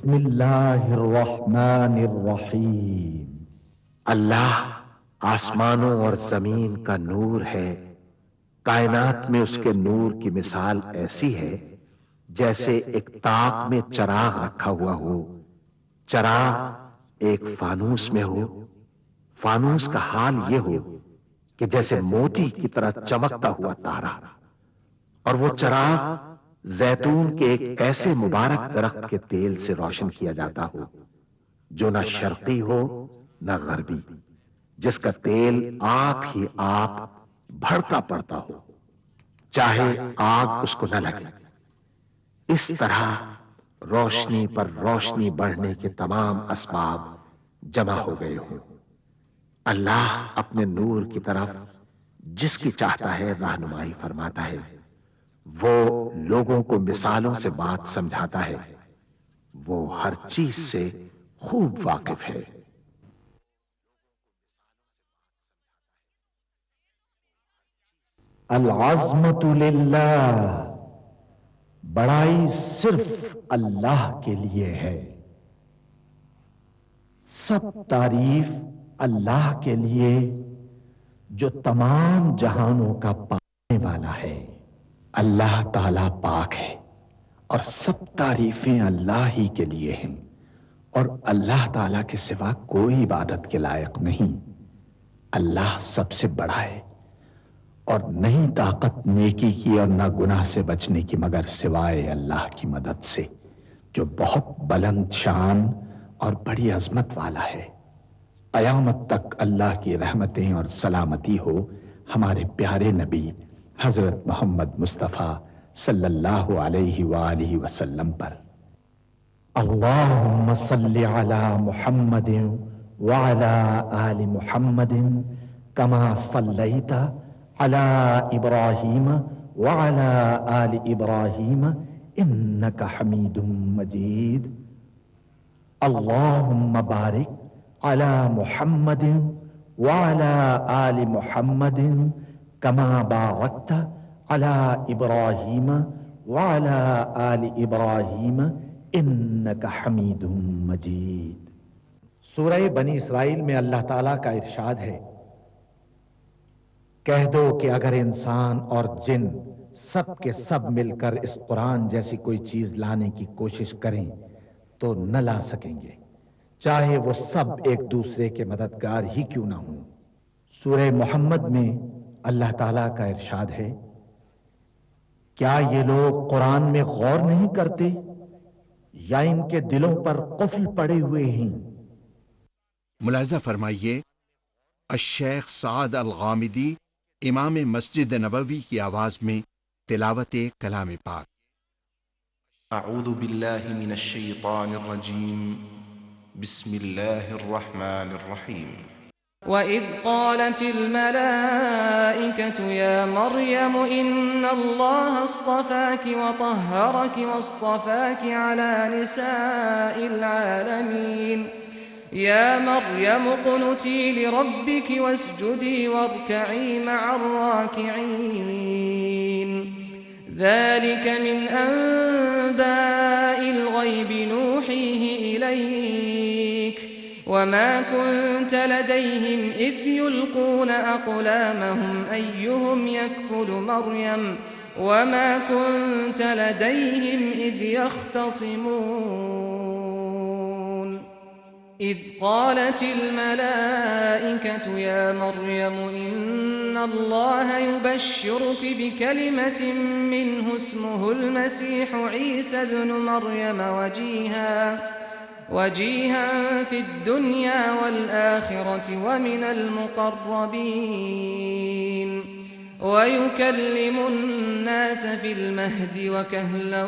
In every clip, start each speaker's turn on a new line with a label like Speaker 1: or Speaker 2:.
Speaker 1: بسم اللہ الرحمن الرحیم۔
Speaker 2: اللہ آسمانوں اور زمین کا نور ہے، کائنات میں اس کے نور کی مثال ایسی ہے جیسے ایک طاق میں چراغ رکھا ہوا ہو، چراغ ایک فانوس میں ہو، فانوس کا حال یہ ہو کہ جیسے موتی کی طرح چمکتا ہوا تارا، اور وہ چراغ زیتون کے ایک ایسے مبارک درخت کے تیل سے روشن کیا جاتا ہو جو نہ شرقی ہو نہ غربی، جس کا تیل آپ ہی آپ بھڑکا پڑتا ہو، چاہے آگ اس کو نہ لگے۔ اس طرح روشنی پر روشنی بڑھنے کے تمام اسباب جمع ہو گئے ہوں۔ اللہ اپنے نور کی طرف جس کی چاہتا ہے رہنمائی فرماتا ہے، وہ لوگوں کو مثالوں سے بات سمجھاتا ہے، وہ ہر چیز سے خوب واقف ہے۔
Speaker 1: العظمت للہ، بڑائی صرف اللہ کے لیے ہے، سب تعریف اللہ کے لیے جو تمام جہانوں کا پانے والا ہے۔ اللہ تعالی پاک ہے اور سب تعریفیں اللہ ہی کے لیے ہیں، اور اللہ تعالی کے سوا کوئی عبادت کے لائق نہیں۔ اللہ سب سے بڑا ہے اور نہیں طاقت نیکی کی اور نہ گناہ سے بچنے کی مگر سوائے اللہ کی مدد سے، جو بہت بلند شان اور بڑی عظمت والا ہے۔ قیامت تک اللہ کی رحمتیں اور سلامتی ہو ہمارے پیارے نبی حضرت محمد مصطفیٰ صلی اللہ علیہ وآلہ وسلم پر۔ اللہم صلی علی محمد وعلی آل محمد کما صلیت علی ابراہیم وعلی آل ابراہیم انک حمید مجید۔ اللہم بارک علی محمد وعلی آل محمد کما بارکت علی ابراہیم وعلی آل ابراہیم انک حمید مجید۔ سورہ بنی اسرائیل میں اللہ تعالیٰ کا ارشاد ہے، کہہ دو کہ اگر انسان اور جن سب کے سب مل کر اس قرآن جیسی کوئی چیز لانے کی کوشش کریں تو نہ لا سکیں گے، چاہے وہ سب ایک دوسرے کے مددگار ہی کیوں نہ ہوں۔ سورہ محمد میں اللہ تعالیٰ کا ارشاد ہے، کیا یہ لوگ قرآن میں غور نہیں کرتے یا ان کے دلوں پر قفل پڑے ہوئے ہیں؟
Speaker 3: ملاحظہ فرمائیے، الشیخ سعد الغامدی امام مسجد نبوی کی آواز میں تلاوت کلام پاک۔
Speaker 4: اعوذ باللہ من الشیطان الرجیم، بسم اللہ الرحمن الرحیم۔
Speaker 5: وَإِذْ قَالَتِ الْمَلَائِكَةُ يَا مَرْيَمُ إِنَّ اللَّهَ اصْطَفَاكِ وَطَهَّرَكِ وَاصْطَفَاكِ عَلَى نِسَاءِ الْعَالَمِينَ يَا مَرْيَمُ اقْنُتِي لِرَبِّكِ وَاسْجُدِي وَارْكَعِي مَعَ الرَّاكِعِينَ ذَلِكَ مِنْ أَنْبَاءِ الْغَيْبِ نُوحِيهِ إِلَيْكَ وما كنت لديهم إذ يلقون أقلامهم أيهم يكفل مريم وما كنت لديهم إذ يختصمون إذ قالت الملائكة يا مريم إن الله يبشرك بكلمة منه اسمه المسيح عيسى ابن مريم وجيها في الدنيا والآخرة ومن المقربين ويكلم الناس في المهد وكهلا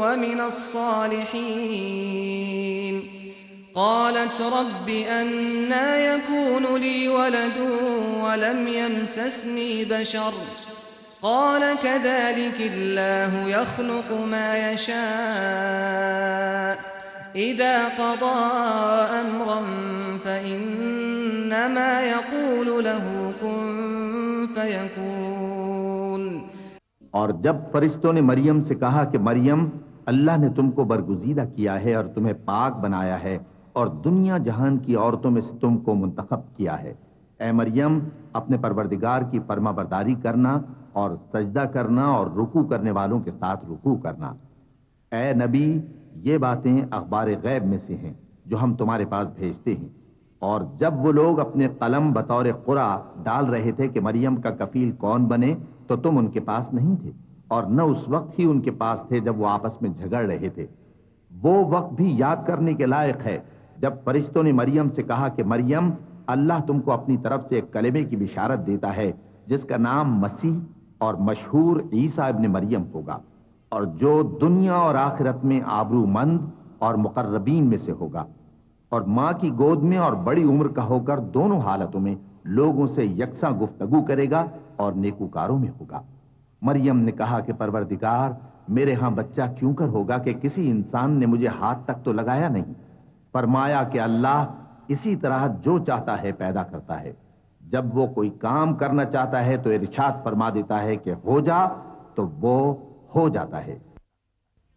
Speaker 5: ومن الصالحين قالت رب أنى يكون لي ولد ولم يمسسني بشر قال كذلك الله يخلق ما يشاء إذا قضى أمرا فإنما يقول له كن فيكون۔
Speaker 6: اور جب فرشتوں نے مریم سے کہا کہ مریم اللہ نے تم کو برگزیدہ کیا ہے اور تمہیں پاک بنایا ہے اور دنیا جہان کی عورتوں میں سے تم کو منتخب کیا ہے۔ اے مریم، اپنے پروردگار کی فرما برداری کرنا اور سجدہ کرنا اور رکوع کرنے والوں کے ساتھ رکوع کرنا۔ اے نبی، یہ باتیں اخبار غیب میں سے ہیں جو ہم تمہارے پاس بھیجتے ہیں۔ اور جب وہ لوگ اپنے قلم بطور قرعہ ڈال رہے تھے کہ مریم کا کفیل کون بنے، تو تم ان کے پاس نہیں تھے، اور نہ اس وقت ہی ان کے پاس تھے جب وہ آپس میں جھگڑ رہے تھے۔ وہ وقت بھی یاد کرنے کے لائق ہے جب فرشتوں نے مریم سے کہا کہ مریم، اللہ تم کو اپنی طرف سے ایک کلمے کی بشارت دیتا ہے جس کا نام مسیح اور مشہور عیسیٰ ابن مریم ہوگا، اور جو دنیا اور آخرت میں آبرو مند اور مقربین میں سے ہوگا، اور ماں کی گود میں اور بڑی عمر کا ہو کر دونوں حالتوں میں لوگوں سے یکساں گفتگو کرے گا اور نیکوکاروں میں ہوگا۔ مریم نے کہا کہ پروردگار، میرے ہاں بچہ کیوں کر ہوگا کہ کسی انسان نے مجھے ہاتھ تک تو لگایا نہیں۔ فرمایا کہ اللہ اسی طرح جو چاہتا ہے پیدا کرتا ہے، جب وہ کوئی کام کرنا چاہتا ہے تو ارشاد فرما دیتا ہے کہ ہو جا، تو وہ ہو جاتا ہے۔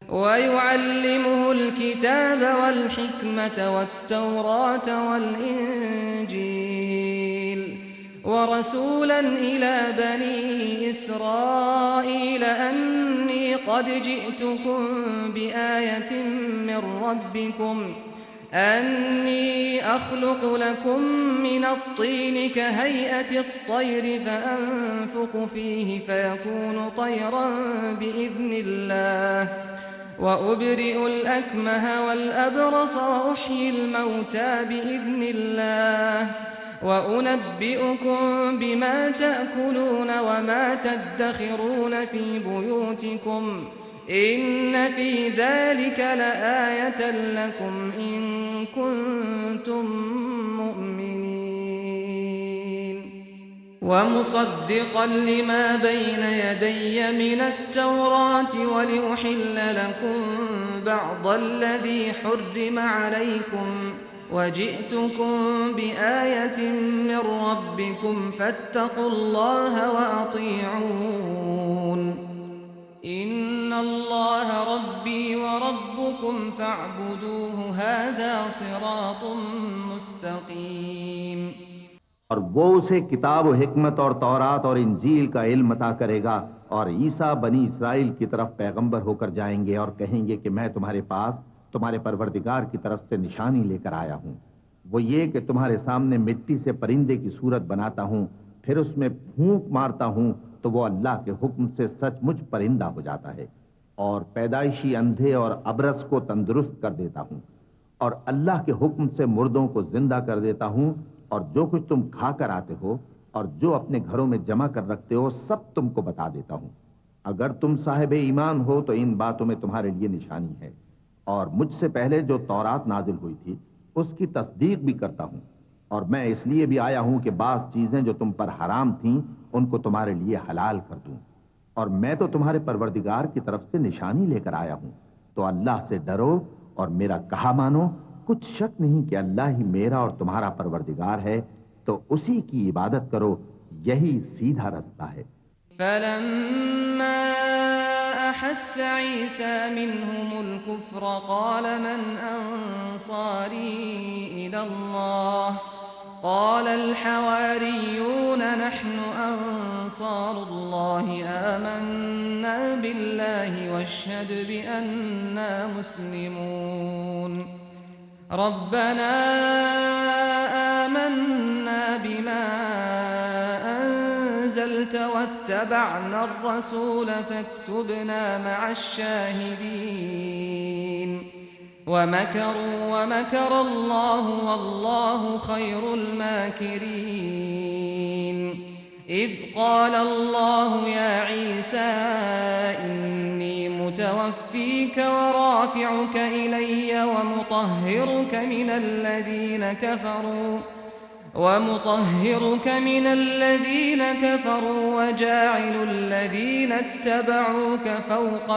Speaker 5: وَيُعَلِّمُهُ الْكِتَابَ وَالْحِكْمَةَ وَالتَّوْرَاةَ وَالْإِنْجِيلَ وَرَسُولًا إِلَى بَنِي إِسْرَائِيلَ أَنِّي قَدْ جِئْتُكُمْ بِآيَةٍ مِّن رَّبِّكُمْ أَنِّي أَخْلُقُ لَكُم مِّنَ الطِّينِ كَهَيْئَةِ الطَّيْرِ فَأَنفُخُ فِيهِ فَيَكُونُ طَيْرًا بِإِذْنِ اللَّهِ وَأُبْرِئُ الْأَكْمَهَ وَالْأَبْرَصَ وَأُحْيِي الْمَوْتَى بِإِذْنِ اللَّهِ وَأُنَبِّئُكُم بِمَا تَأْكُلُونَ وَمَا تَدَّخِرُونَ فِي بُيُوتِكُمْ إِنَّ فِي ذَلِكَ لَآيَةً لَكُمْ إِن كُنتُم مُّؤْمِنِينَ وَمُصَدِّقًا لِّمَا بَيْنَ يَدَيَّ مِنَ التَّوْرَاةِ وَلِأُحِلَّ لَكُم بَعْضَ الَّذِي حُرِّمَ عَلَيْكُمْ وَجِئْتُكُم بِآيَةٍ مِّن رَّبِّكُمْ فَاتَّقُوا اللَّهَ وَأَطِيعُونِ إِنَّ اللَّهَ رَبِّي وَرَبُّكُمْ فَاعْبُدُوهُ هَذَا صِرَاطٌ مُّسْتَقِيمٌ۔
Speaker 6: اور وہ اسے کتاب و حکمت اور تورات اور انجیل کا علم عطا کرے گا، اور عیسیٰ بنی اسرائیل کی طرف پیغمبر ہو کر جائیں گے اور کہیں گے کہ میں تمہارے پاس تمہارے پروردگار کی طرف سے نشانی لے کر آیا ہوں۔ وہ یہ کہ تمہارے سامنے مٹی سے پرندے کی صورت بناتا ہوں، پھر اس میں پھونک مارتا ہوں تو وہ اللہ کے حکم سے سچ مچ پرندہ ہو جاتا ہے، اور پیدائشی اندھے اور ابرص کو تندرست کر دیتا ہوں، اور اللہ کے حکم سے مردوں کو زندہ کر دیتا ہوں، اور جو کچھ تم کھا کر آتے ہو اور جو اپنے گھروں میں جمع کر رکھتے ہو سب تم کو بتا دیتا ہوں۔ اگر تم صاحب ایمان ہو تو ان باتوں میں تمہارے لیے نشانی ہے، اور مجھ سے پہلے جو تورات نازل ہوئی تھی اس کی تصدیق بھی کرتا ہوں، اور میں اس لیے بھی آیا ہوں کہ بعض چیزیں جو تم پر حرام تھیں ان کو تمہارے لیے حلال کر دوں، اور میں تو تمہارے پروردگار کی طرف سے نشانی لے کر آیا ہوں۔ تو اللہ سے ڈرو اور میرا کہا مانو، کچھ شک نہیں کہ اللہ ہی میرا اور تمہارا پروردگار ہے، تو اسی کی عبادت کرو، یہی سیدھا رستہ ہے۔
Speaker 5: فَلَمَّا أَحَسَّ عِيسَى مِنْهُمُ الْكُفْرَ قَالَ مَنْ أَنصَارِي إِلَى اللَّهِ قَالَ الْحَوَارِيُّونَ نَحْنُ أَنصَارُ اللَّهِ آمَنَّا بِاللَّهِ وَاشْهَدْ بِأَنَّا مُسْلِمُونَ رَبَّنَا آمَنَّا بِمَا أَنزَلْتَ وَاتَّبَعْنَا الرَّسُولَ فَاكْتُبْنَا مَعَ الشَّاهِدِينَ وَمَكَرُوا وَمَكَرَ اللَّهُ وَاللَّهُ خَيْرُ الْمَاكِرِينَ إِذْ قَالَ اللَّهُ يَا عِيسَى إِنِّي مُتَوَفِّيكَ وَرَافِعُكَ إِلَيَّ وَمُطَهِّرُكَ مِنَ الَّذِينَ كَفَرُوا وَجَاعِلُ الَّذِينَ اتَّبَعُوكَ فَوْقَ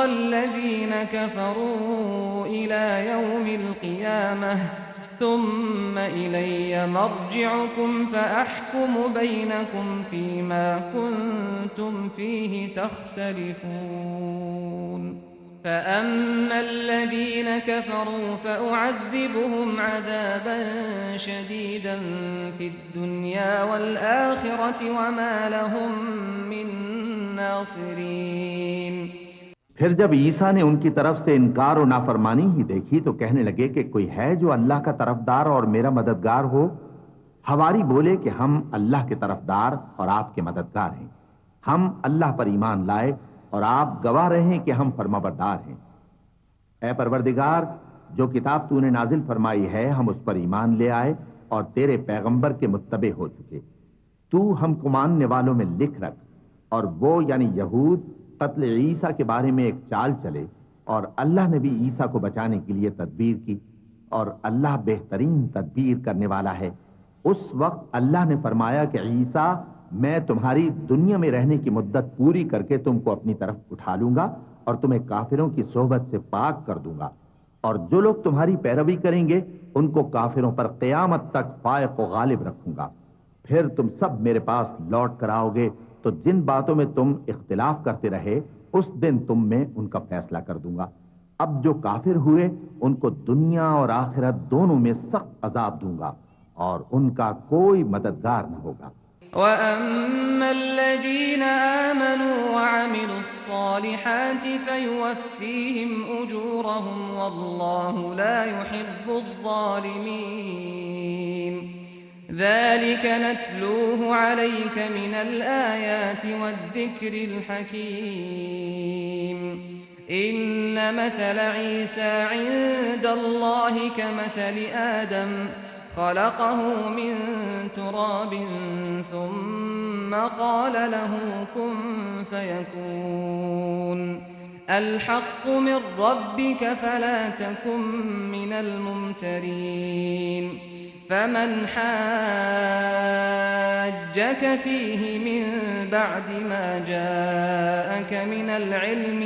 Speaker 5: الَّذِينَ كَفَرُوا إِلَى يَوْمِ الْقِيَامَةِ ثم إلي مرجعكم فأحكم بينكم فيما كنتم فيه تختلفون فأما الذين كفروا فأعذبهم عذابا شديدا في الدنيا والآخرة وما لهم من ناصرين۔
Speaker 6: پھر جب عیسیٰ نے ان کی طرف سے انکار و نافرمانی ہی دیکھی تو کہنے لگے کہ کوئی ہے جو اللہ کا طرفدار اور میرا مددگار ہو؟ حواری بولے کہ ہم اللہ کے طرفدار اور آپ کے مددگار ہیں، ہم اللہ پر ایمان لائے اور آپ گواہ رہے ہیں کہ ہم فرمانبردار ہیں۔ اے پروردگار، جو کتاب تو نے نازل فرمائی ہے ہم اس پر ایمان لے آئے اور تیرے پیغمبر کے متبع ہو چکے، تو ہم کو ماننے والوں میں لکھ رکھ۔ اور وہ یعنی یہود قتل عیسیٰ کے بارے میں ایک چال چلے اور اللہ نے بھی عیسیٰ کو بچانے کے لیے تدبیر کی، اور اللہ بہترین تدبیر کرنے والا ہے۔ اس وقت اللہ نے فرمایا کہ عیسیٰ، میں تمہاری دنیا میں رہنے کی مدت پوری کر کے تم کو اپنی طرف اٹھا لوں گا اور تمہیں کافروں کی صحبت سے پاک کر دوں گا، اور جو لوگ تمہاری پیروی کریں گے ان کو کافروں پر قیامت تک فائق و غالب رکھوں گا۔ پھر تم سب میرے پاس لوٹ کر آؤ گے تو جن باتوں میں تم اختلاف کرتے رہے اس دن تم میں ان کا فیصلہ کر دوں گا۔ اب جو کافر ہوئے ان کو دنیا اور آخرت دونوں میں سخت عذاب دوں گا اور ان کا کوئی مددگار نہ ہوگا۔
Speaker 5: وَأَمَّا الَّذِينَ آمَنُوا وَعَمِلُوا الصَّالِحَاتِ فَيُوَفِّيهِمْ أُجُورَهُمْ وَاللَّهُ لَا يُحِبُّ الظَّالِمِينَ ذَلِكَ نَتْلُوهُ عَلَيْكَ مِنَ الْآيَاتِ وَالذِّكْرِ الْحَكِيمِ إِنَّ مَثَلَ عِيسَى عِندَ اللَّهِ كَمَثَلِ آدَمَ خلقه من تراب ثم قال له كن فيكون الحق من ربك فلا تكن من الممترين فمن حاجك فيه من بعد ما جاءك من العلم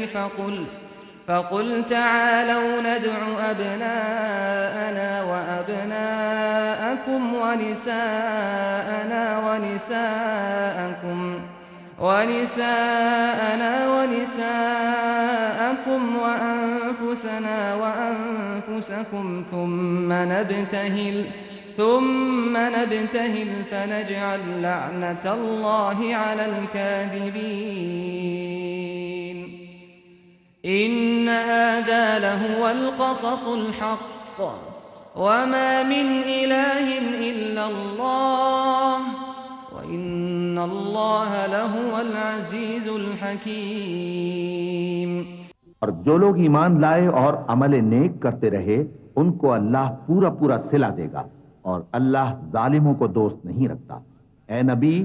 Speaker 5: فقل تعالوا ندع أبناءنا وأبناءكم ونساءنا ونساءكم وأنفسنا وأنفسكم ثم نبتهل فنجعل لعنة الله على الكاذبين إن هذا لهو القصص الحق وما من إله إلا الله وإن الله لهو العزيز الحكيم۔
Speaker 6: اور جو لوگ ایمان لائے اور عمل نیک کرتے رہے ان کو اللہ پورا پورا صلہ دے گا، اور اللہ ظالموں کو دوست نہیں رکھتا۔ اے نبی،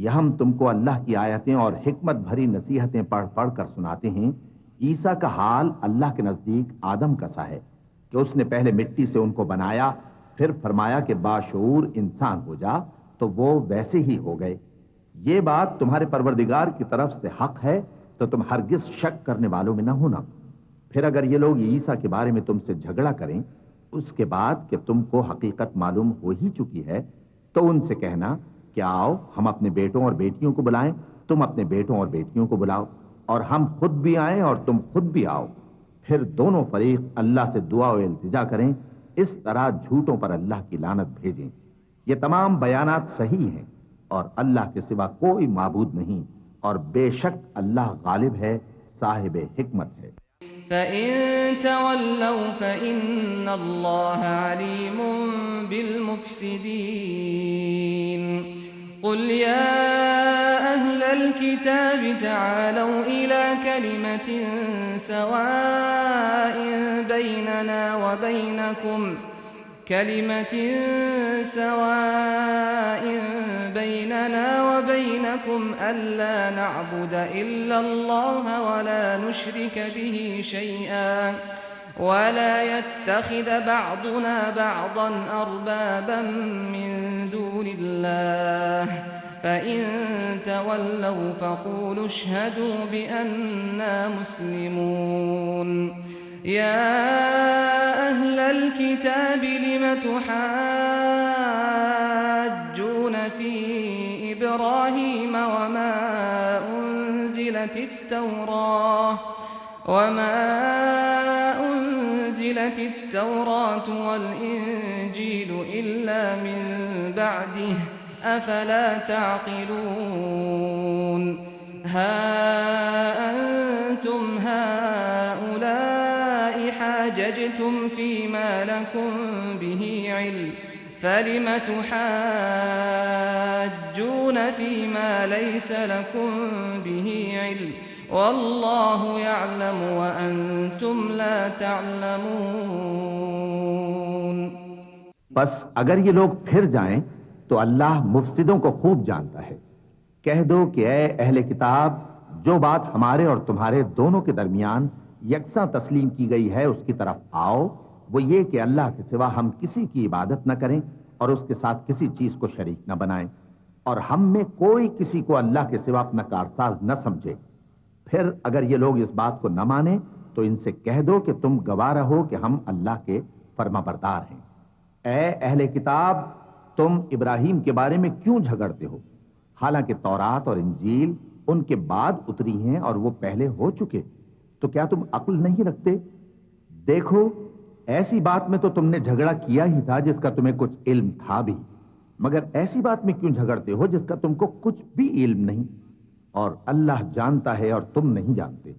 Speaker 6: یہ ہم تم کو اللہ کی آیتیں اور حکمت بھری نصیحتیں پڑھ پڑھ کر سناتے ہیں۔ عیسیٰ کا حال اللہ کے نزدیک آدم کا سا ہے کہ اس نے پہلے مٹی سے ان کو بنایا، پھر فرمایا کہ باشعور انسان ہو جا، تو وہ ویسے ہی ہو گئے۔ یہ بات تمہارے پروردگار کی طرف سے حق ہے تو تم ہرگز شک کرنے والوں میں نہ ہونا۔ پھر اگر یہ لوگ عیسیٰ کے بارے میں تم سے جھگڑا کریں اس کے بعد کہ تم کو حقیقت معلوم ہو ہی چکی ہے، تو ان سے کہنا کہ آؤ ہم اپنے بیٹوں اور بیٹیوں کو بلائیں، تم اپنے بیٹوں اور بیٹیوں کو بلاؤ، اور ہم خود بھی آئیں اور تم خود بھی آؤ۔ پھر دونوں فریق اللہ سے دعا و التجا کریں، اس طرح جھوٹوں پر اللہ کی لعنت بھیجیں۔ یہ تمام بیانات صحیح ہیں اور اللہ کے سوا کوئی معبود نہیں، اور بے شک اللہ غالب ہے، صاحب حکمت ہے۔
Speaker 5: فَإِن تَوَلَّوْا فَإِنَّ اللَّهَ عَلِيمٌ بِالْمُفْسِدِينَ قُلْ يَا أَهْلَ الْكِتَابِ تَعَالَوْا إِلَى كَلِمَةٍ سَوَاءٍ بَيْنَنَا وَبَيْنَكُمْ أَلَّا نَعْبُدَ إِلَّا اللَّهَ وَلَا نُشْرِكَ بِهِ شَيْئًا وَلَا يَتَّخِذَ بَعْضُنَا بَعْضًا أَرْبَابًا مِّن دُونِ اللَّهِ فَإِن تَوَلَّوْا فَقُولُوا اشْهَدُوا بِأَنَّا مُسْلِمُونَ يَا أَهْلَ الكتاب لم تحاجون في إبراهيم وما أنزلت التوراة والإنجيل إلا من بعده أفلا تعقلون ها أنتم هؤلاء حاججتم فيما لكم به علم فلم تحاجون فيما ليس لكم به علم والله يعلم وأنتم لا تعلمون.
Speaker 6: بس اگر یہ لوگ پھر جائیں تو اللہ مفسدوں کو خوب جانتا ہے. کہہ دو کہ اے اہل کتاب، جو بات ہمارے اور تمہارے دونوں کے درمیان یکساں تسلیم کی گئی ہے اس کی طرف آؤ. وہ یہ کہ اللہ کے سوا ہم کسی کی عبادت نہ کریں اور اس کے ساتھ کسی چیز کو شریک نہ بنائیں، اور ہم میں کوئی کسی کو اللہ کے سوا اپنا کارساز نہ سمجھے. پھر اگر یہ لوگ اس بات کو نہ مانیں تو ان سے کہہ دو کہ تم گواہ رہو کہ ہم اللہ کے فرما بردار ہیں. اے اہل کتاب، تم ابراہیم کے بارے میں کیوں جھگڑتے ہو؟ حالانکہ تورات اور انجیل ان کے بعد اتری ہیں اور وہ پہلے ہو چکے. تو کیا تم عقل نہیں رکھتے؟ دیکھو، ایسی بات میں تو تم نے جھگڑا کیا ہی تھا جس کا تمہیں کچھ علم تھا بھی، مگر ایسی بات میں کیوں جھگڑتے ہو جس کا تم کو کچھ بھی علم نہیں؟ اور اللہ جانتا ہے اور تم نہیں جانتے.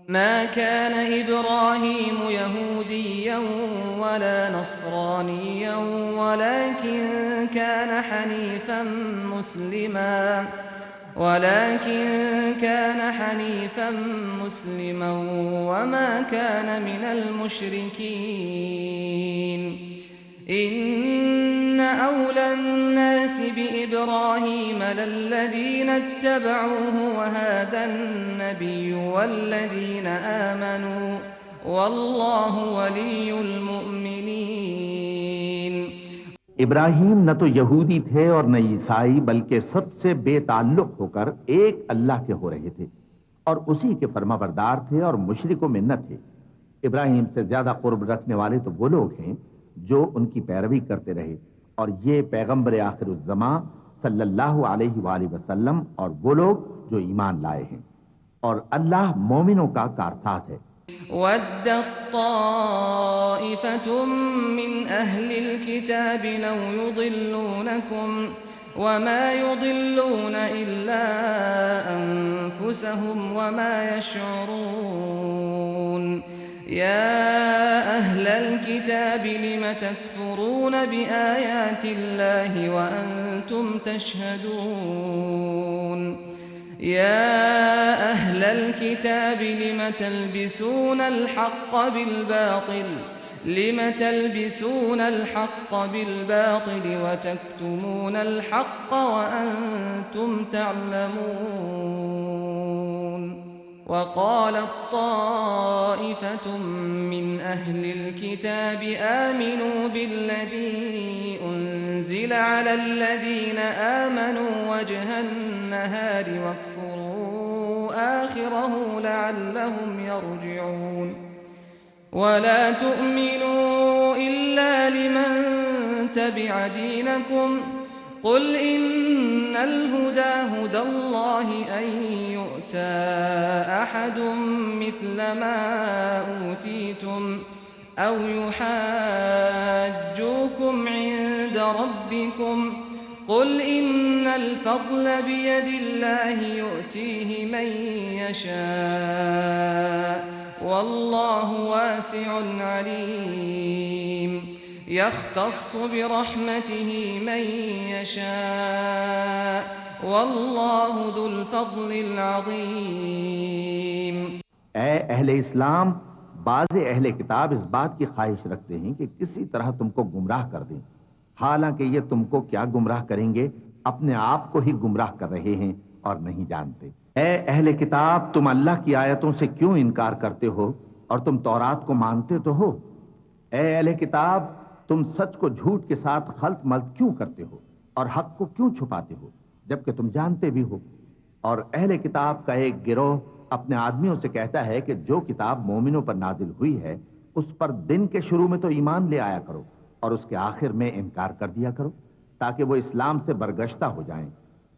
Speaker 5: ما كان إبراهيم يهوديا ولا نصرانيا ولكن كان حنيفا مسلما وما كان من المشركين. إن أولى الناس بإبراهيم للذين اتبعوه وهذا النبي والذين آمنوا والله ولي المؤمنين.
Speaker 6: ابراہیم نہ تو یہودی تھے اور نہ عیسائی، بلکہ سب سے بے تعلق ہو کر ایک اللہ کے ہو رہے تھے اور اسی کے فرما بردار تھے اور مشرکوں میں نہ تھے. ابراہیم سے زیادہ قرب رکھنے والے تو وہ لوگ ہیں جو ان کی پیروی کرتے رہے، اور یہ پیغمبر آخر الزماں صلی اللہ علیہ وآلہ وسلم اور وہ لوگ جو ایمان لائے ہیں، اور اللہ مومنوں کا کارساز ہے.
Speaker 5: وَدَّتْ طَائِفَةٌ مِّنْ أَهْلِ الْكِتَابِ لَوْ يُضِلُّونَكُمْ وَمَا يُضِلُّونَ إِلَّا أَنفُسَهُمْ وَمَا يَشْعُرُونَ. يَا أَهْلَ الْكِتَابِ لِمَ تَكْفُرُونَ بِآيَاتِ اللَّهِ وَأَنْتُمْ تَشْهَدُونَ. يَا أَهْلَ الْكِتَابِ لِمَ تَلْبِسُونَ الْحَقَّ بِالْبَاطِلِ وَتَكْتُمُونَ الْحَقَّ وَأَنْتُمْ تَعْلَمُونَ. وقالت طائفة من أهل الكتاب آمنوا بالذي أنزل على الذين آمنوا وجه النهار واكفروا آخره لعلهم يرجعون. ولا تؤمنوا إلا لمن تبع دينكم قل إن الهدى هدى الله أن يؤتى أحد مثل ما أوتيتم أو يحاجوكم عند ربكم قل إن الفضل بيد الله يؤتيه من يشاء والله واسع عليم. يختص برحمته من يشاء والله ذو الفضل العظيم.
Speaker 6: اے اہل اسلام، بعض اہل کتاب اس بات کی خواہش رکھتے ہیں کہ کسی طرح تم کو گمراہ کر دیں، حالانکہ یہ تم کو کیا گمراہ کریں گے، اپنے آپ کو ہی گمراہ کر رہے ہیں اور نہیں جانتے. اے اہل کتاب، تم اللہ کی آیتوں سے کیوں انکار کرتے ہو اور تم تورات کو مانتے تو ہو؟ اے اہل کتاب، تم سچ کو جھوٹ کے ساتھ خلط ملط کیوں کرتے ہو اور حق کو کیوں چھپاتے ہو جبکہ تم جانتے بھی ہو؟ اور اہل کتاب کا ایک گروہ اپنے آدمیوں سے کہتا ہے کہ جو کتاب مومنوں پر نازل ہوئی ہے اس پر دن کے شروع میں تو ایمان لے آیا کرو اور اس کے آخر میں انکار کر دیا کرو، تاکہ وہ اسلام سے برگشتہ ہو جائیں،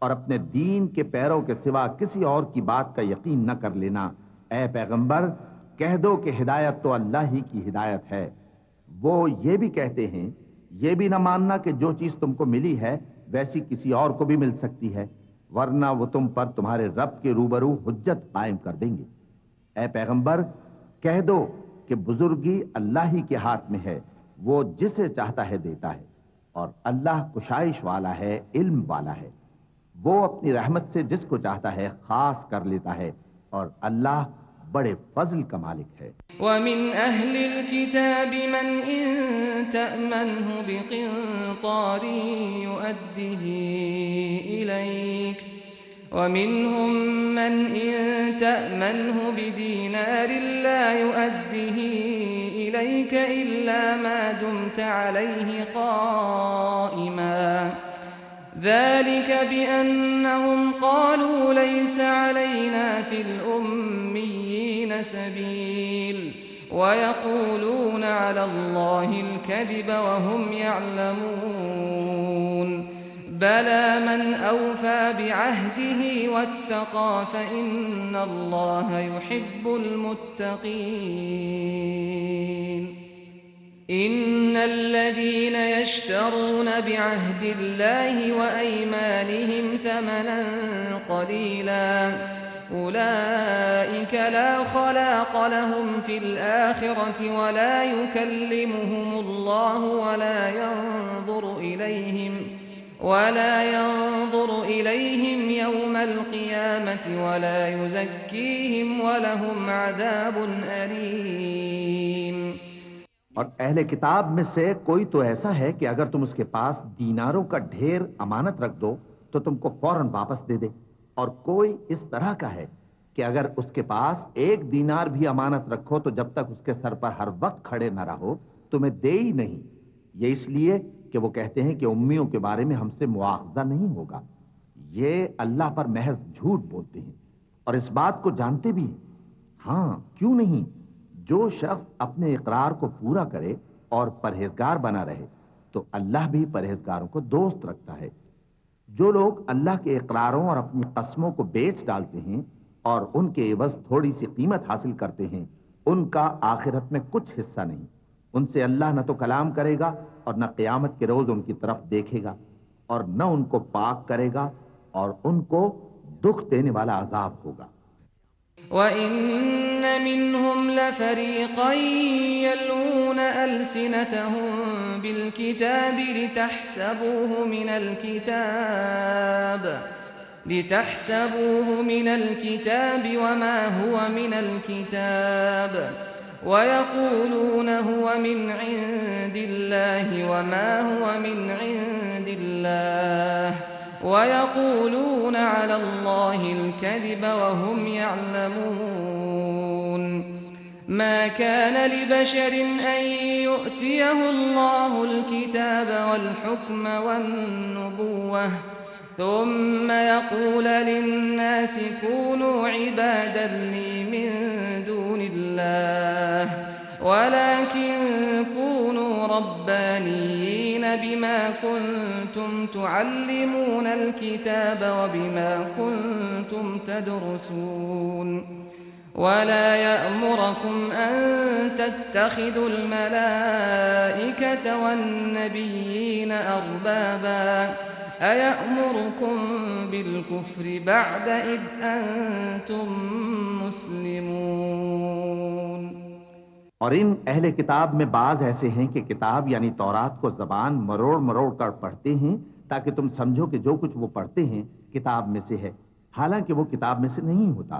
Speaker 6: اور اپنے دین کے پیروں کے سوا کسی اور کی بات کا یقین نہ کر لینا۔ اے پیغمبر کہہ دو کہ ہدایت تو اللہ ہی کی ہدایت ہے۔ وہ یہ بھی کہتے ہیں، یہ بھی نہ ماننا کہ جو چیز تم کو ملی ہے ویسی کسی اور کو بھی مل سکتی ہے، ورنہ وہ تم پر تمہارے رب کے روبرو حجت قائم کر دیں گے۔ اے پیغمبر کہہ دو کہ بزرگی اللہ ہی کے ہاتھ میں ہے، وہ جسے چاہتا ہے دیتا ہے، اور اللہ کشائش والا ہے، علم والا ہے۔ وہ اپنی رحمت سے جس کو چاہتا ہے خاص کر لیتا ہے، اور اللہ بڑے فضل کا مالک ہے۔
Speaker 5: ومن أهل الكتاب من إن تأمنه بقنطار يؤده إليك ومنهم من إن تأمنه بدينار لا يؤده إليك إلا ما دمت عليه قائما ذلك بأنهم قالوا ليس علينا في الأميين سبيل ويقولون على الله الكذب وهم يعلمون بلى من أوفى بعهده واتقى فإن الله يحب المتقين إن الذين يشترون بعهد الله وأيمانهم ثمنا قليلا أولئك لا خلاق لهم في الآخرة ولا يكلمهم الله ولا ينظر إليهم يوم القيامة ولا يزكيهم ولهم عذاب أليم۔
Speaker 6: اور اہل کتاب میں سے کوئی تو ایسا ہے کہ اگر تم اس کے پاس دیناروں کا ڈھیر امانت رکھ دو تو تم کو فوراً واپس دے دے، اور کوئی اس طرح کا ہے کہ اگر اس کے پاس 1 دینار بھی امانت رکھو تو جب تک اس کے سر پر ہر وقت کھڑے نہ رہو تمہیں دے ہی نہیں۔ یہ اس لیے کہ وہ کہتے ہیں کہ امیوں کے بارے میں ہم سے مواخذہ نہیں ہوگا۔ یہ اللہ پر محض جھوٹ بولتے ہیں اور اس بات کو جانتے بھی ہیں۔ ہاں کیوں نہیں، جو شخص اپنے اقرار کو پورا کرے اور پرہیزگار بنا رہے تو اللہ بھی پرہیزگاروں کو دوست رکھتا ہے۔ جو لوگ اللہ کے اقراروں اور اپنی قسموں کو بیچ ڈالتے ہیں اور ان کے عوض تھوڑی سی قیمت حاصل کرتے ہیں، ان کا آخرت میں کچھ حصہ نہیں۔ ان سے اللہ نہ تو کلام کرے گا اور نہ قیامت کے روز ان کی طرف دیکھے گا، اور نہ ان کو پاک کرے گا، اور ان کو دکھ دینے والا عذاب ہوگا۔
Speaker 5: وَإِنَّ مِنْهُمْ لَفَرِيقًا يَلْوُونَ أَلْسِنَتَهُم بِالْكِتَابِ لِتَحْسَبُوهُ مِنَ الْكِتَابِ وَمَا هُوَ مِنَ الْكِتَابِ وَيَقُولُونَ هُوَ مِنْ عِندِ اللَّهِ وَمَا هُوَ مِنْ عِندِ اللَّهِ وَيَقُولُونَ عَلَى اللَّهِ الْكَذِبَ وَهُمْ يَعْلَمُونَ مَا كَانَ لِبَشَرٍ أَن يُؤْتِيَهُ اللَّهُ الْكِتَابَ وَالْحُكْمَ وَالنُّبُوَّةَ ثُمَّ يَقُولَ لِلنَّاسِ كُونُوا عِبَادًا لِّي مِن دُونِ اللَّهِ وَلَكِن كُونُوا رَبَّانِيِّينَ بِمَا كُنتُمْ تُعَلِّمُونَ الْكِتَابَ وَبِمَا كُنتُمْ تَدْرُسُونَ وَلَا يَأْمُرَكُمْ أَن تَتَّخِذُوا الْمَلَائِكَةَ وَالنَّبِيِّينَ أَرْبَابًا أَيَأْمُرُكُم بِالْكُفْرِ بَعْدَ إِذْ أَنتُم مُّسْلِمُونَ۔
Speaker 6: اور ان اہل کتاب میں بعض ایسے ہیں کہ کتاب یعنی تورات کو زبان مروڑ مروڑ کر پڑھتے ہیں تاکہ تم سمجھو کہ جو کچھ وہ پڑھتے ہیں کتاب میں سے ہے، حالانکہ وہ کتاب میں سے نہیں ہوتا،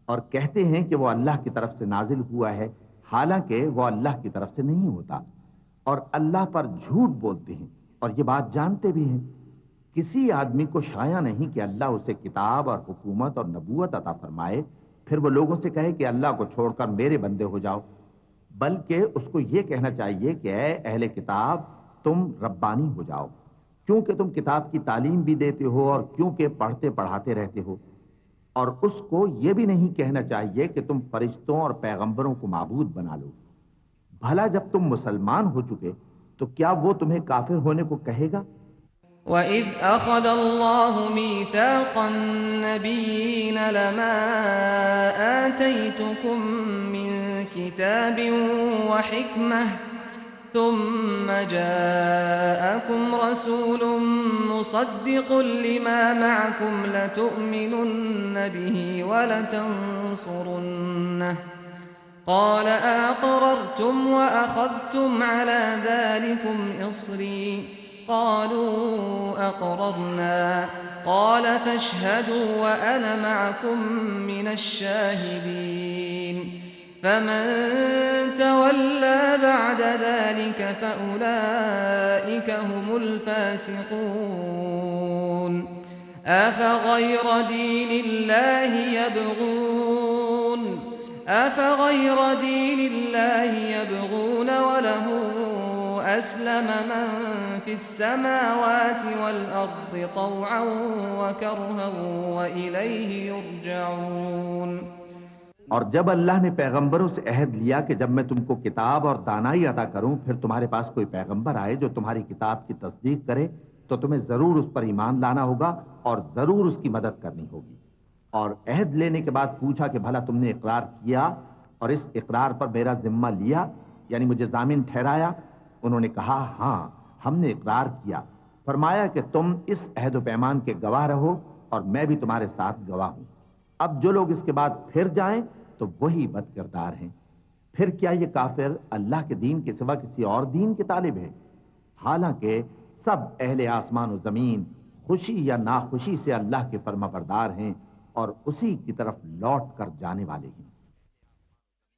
Speaker 6: اور کہتے ہیں کہ وہ اللہ کی طرف سے نازل ہوا ہے، حالانکہ وہ اللہ کی طرف سے نہیں ہوتا، اور اللہ پر جھوٹ بولتے ہیں اور یہ بات جانتے بھی ہیں۔ کسی آدمی کو شایع نہیں کہ اللہ اسے کتاب اور حکومت اور نبوت عطا فرمائے پھر وہ لوگوں سے کہے کہ اللہ کو چھوڑ کر میرے بندے ہو جاؤ، بلکہ اس کو یہ کہنا چاہیے کہ اے اہل کتاب تم ربانی ہو جاؤ، کیونکہ تم کتاب کی تعلیم بھی دیتے ہو اور کیونکہ پڑھتے پڑھاتے رہتے ہو۔ اور اس کو یہ بھی نہیں کہنا چاہیے کہ تم فرشتوں اور پیغمبروں کو معبود بنا لو۔ بھلا جب تم مسلمان ہو چکے تو کیا وہ تمہیں کافر ہونے کو کہے گا؟
Speaker 5: وَإِذْ أَخَذَ اللَّهُ مِيثَاقَ النَّبِيِّينَ لَمَا آتَيْتُكُم مِّن كِتَابٍ وَحِكْمَةٍ ثُمَّ جَاءَكُمْ رَسُولٌ مُصَدِّقٌ لِّمَا مَعَكُمْ لَتُؤْمِنُنَّ بِهِ وَلَتَنصُرُنَّهُ قَالَ أَأَقْرَرْتُمْ وَأَخَذْتُمْ عَلَى ذَلِكُمْ إِصْرِي قالوا أقررنا قال فاشهدوا وأنا معكم من الشاهدين فمن تولى بعد ذلك فأولئك هم الفاسقون أفغير دين الله يبغون وله أسلم من في السماوات والأرض طوعا وكرها وإليه يرجعون۔
Speaker 6: اور جب اللہ نے پیغمبروں سے عہد لیا کہ جب میں تم کو کتاب اور دانائی عطا کروں پھر تمہارے پاس کوئی پیغمبر آئے جو تمہاری کتاب کی تصدیق کرے تو تمہیں ضرور اس پر ایمان لانا ہوگا اور ضرور اس کی مدد کرنی ہوگی۔ اور عہد لینے کے بعد پوچھا کہ بھلا تم نے اقرار کیا اور اس اقرار پر میرا ذمہ لیا، یعنی مجھے ضامن ٹھہرایا؟ انہوں نے کہا ہاں ہم نے اقرار کیا۔ فرمایا کہ تم اس عہد و پیمان کے گواہ رہو اور میں بھی تمہارے ساتھ گواہ ہوں۔ اب جو لوگ اس کے بعد پھر جائیں تو وہی بد کردار ہیں۔ پھر کیا یہ کافر اللہ کے دین کے سوا کسی اور دین کے طالب ہیں؟ حالانکہ سب اہل آسمان و زمین خوشی یا ناخوشی سے اللہ کے فرما بردار ہیں اور اسی کی طرف لوٹ کر جانے والے ہیں۔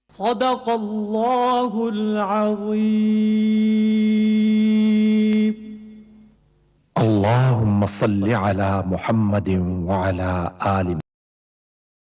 Speaker 7: صدق اللہ العظیم۔
Speaker 2: اللهم صل على محمد وعلى آل